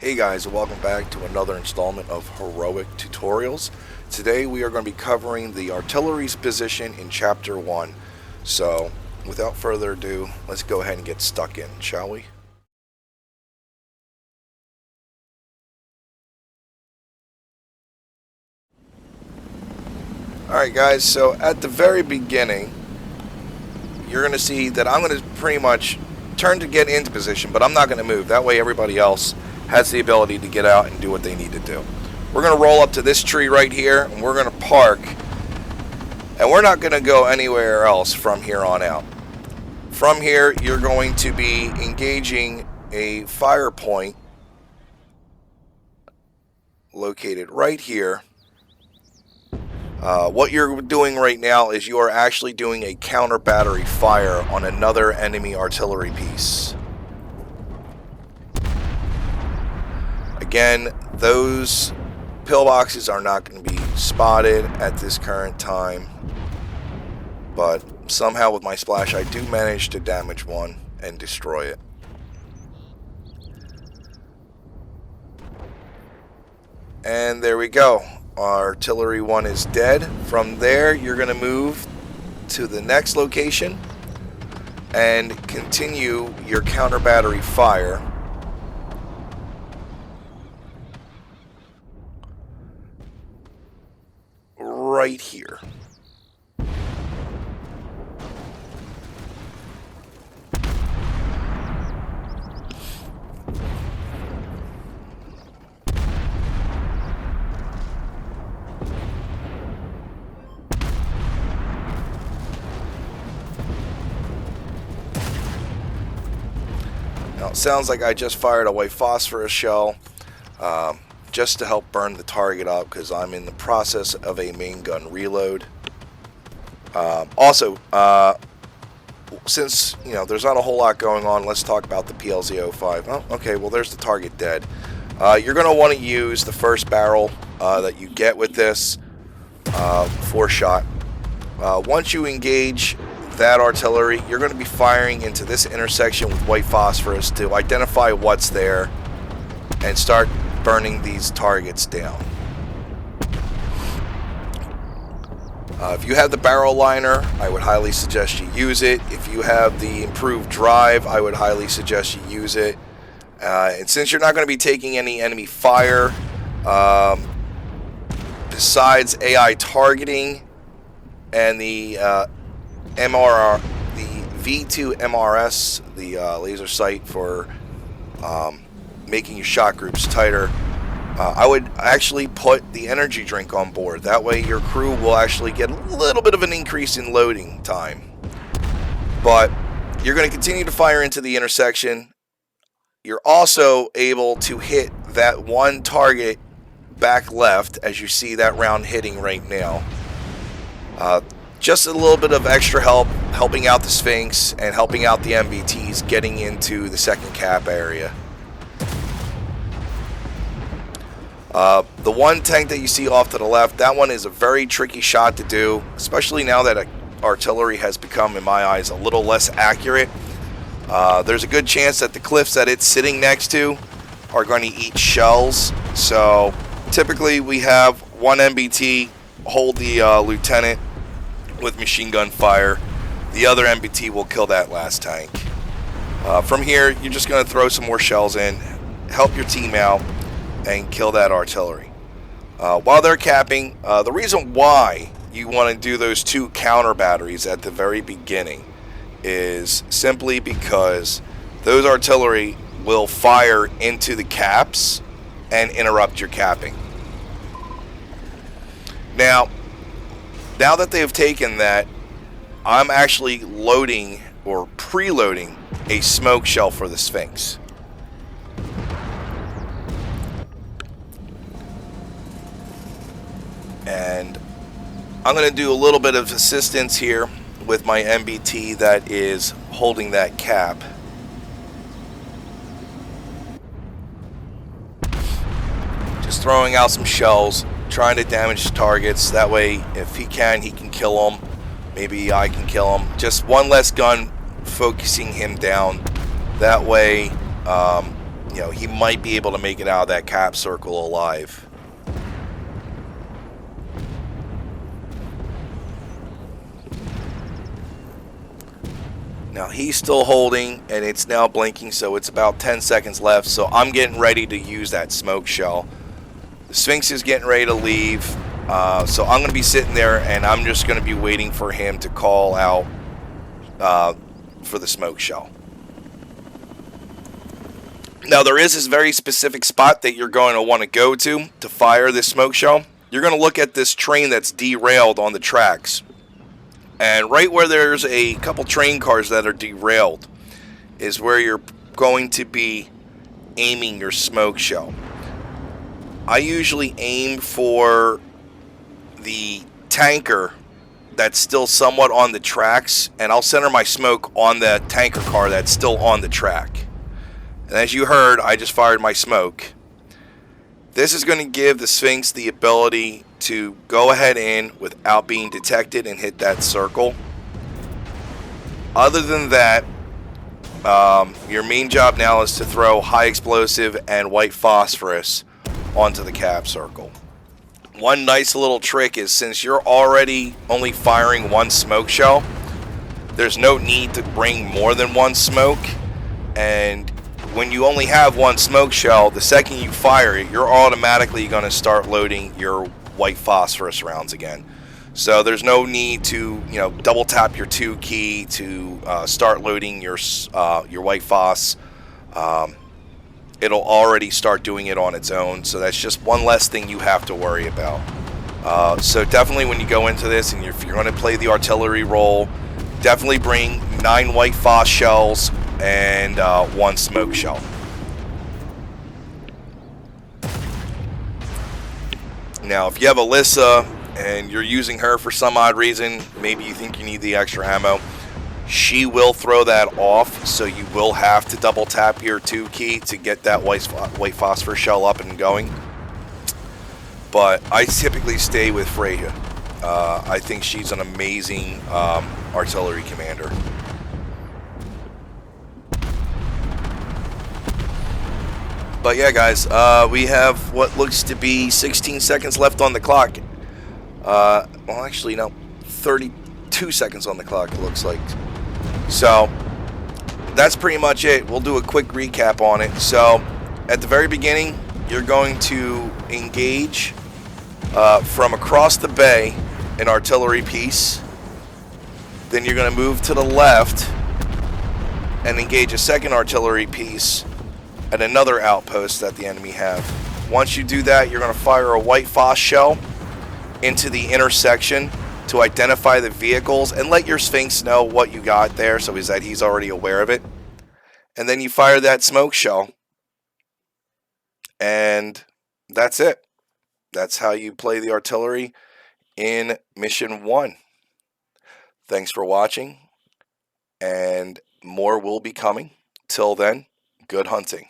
Hey guys, and welcome back to another installment of Heroic Tutorials. Today we are going to be covering the artillery's position in Chapter 1. So, without further ado, let's go ahead and get stuck in, shall we? Alright guys, so at the very beginning, you're going to see that I'm going to pretty much turn to get into position, but I'm not going to move. That way everybody else has the ability to get out and do what they need to do. We're going to roll up to this tree right here, and we're going to park, and we're not going to go anywhere else from here on out. From here, you're going to be engaging a fire point located right here. What you're doing right now is you are actually doing a counter battery fire on another enemy artillery piece. Again, those pillboxes are not going to be spotted at this current time, but somehow with my splash I do manage to damage one and destroy it. And there we go. Artillery 1 is dead. From there, you're going to move to the next location and continue your counter battery fire. Right here. Now it sounds like I just fired a white phosphorus shell. Just to help burn the target up because I'm in the process of a main gun reload. Since there's not a whole lot going on, let's talk about the PLZ-05. Oh, okay, well there's the target dead. You're going to want to use the first barrel that you get with this 4-shot. Once you engage that artillery, you're going to be firing into this intersection with white phosphorus to identify what's there and start burning these targets down. If you have the barrel liner, I would highly suggest you use it. If you have the improved drive, I would highly suggest you use it. And since you're not going to be taking any enemy fire, besides AI targeting and the V2 MRS, the laser sight for making your shot groups tighter, I would actually put the energy drink on board. That way your crew will actually get a little bit of an increase in loading time. But you're going to continue to fire into the intersection. You're also able to hit that one target back left, as you see that round hitting right now. Just a little bit of extra help, helping out the Sphinx and helping out the MBTs getting into the second cap area. The one tank that you see off to the left, that one is a very tricky shot to do, especially now that artillery has become, in my eyes, a little less accurate. There's a good chance that the cliffs that it's sitting next to are going to eat shells. So typically we have one MBT hold the lieutenant with machine gun fire. The other MBT will kill that last tank. From here, you're just going to throw some more shells in, help your team out, and kill that artillery. While they're capping, the reason why you want to do those 2 counter batteries at the very beginning is simply because those artillery will fire into the caps and interrupt your capping. Now that they've taken that, I'm actually loading or preloading a smoke shell for the Sphinx. And I'm going to do a little bit of assistance here with my MBT that is holding that cap. Just throwing out some shells, trying to damage targets. That way, if he can kill them. Maybe I can kill him. Just one less gun focusing him down. That way, you know, he might be able to make it out of that cap circle alive. Now he's still holding, and it's now blinking, so it's about 10 seconds left. So I'm getting ready to use that smoke shell. The Sphinx is getting ready to leave, so I'm going to be sitting there, and I'm just going to be waiting for him to call out for the smoke shell. Now there is this very specific spot that you're going to want to go to fire this smoke shell. You're going to look at this train that's derailed on the tracks. And right where there's a couple train cars that are derailed is where you're going to be aiming your smoke shell. I usually aim for the tanker that's still somewhat on the tracks, and I'll center my smoke on the tanker car that's still on the track. And as you heard, I just fired my smoke. This is going to give the Sphinx the ability to go ahead in without being detected and hit that circle. Other than that, your main job now is to throw high explosive and white phosphorus onto the cap circle. One nice little trick is, since you're already only firing one smoke shell, there's no need to bring more than one smoke. And when you only have one smoke shell, the second you fire it, you're automatically going to start loading your white phosphorus rounds again. So there's no need to, you know, double tap your 2 key to start loading your white phos. It'll already start doing it on its own. So that's just one less thing you have to worry about. So definitely when you go into this, and if you're going to play the artillery role, definitely bring 9 white phos shells and 1 smoke shell. Now, if you have Alyssa and you're using her for some odd reason, maybe you think you need the extra ammo, she will throw that off, so you will have to double tap your 2 key to get that white phosphor shell up and going. But I typically stay with Freya. I think she's an amazing artillery commander. But yeah, guys, we have what looks to be 16 seconds left on the clock. Well, actually, no, 32 seconds on the clock, it looks like. So that's pretty much it. We'll do a quick recap on it. So at the very beginning, you're going to engage from across the bay an artillery piece. Then you're going to move to the left and engage a second artillery piece at another outpost that the enemy have. Once you do that, you're going to fire a white phos shell into the intersection to identify the vehicles and let your Sphinx know what you got there, so is that he's already aware of it. And then you fire that smoke shell, and that's it. That's how you play the artillery in Mission 1. Thanks for watching, and more will be coming. Till then, good hunting.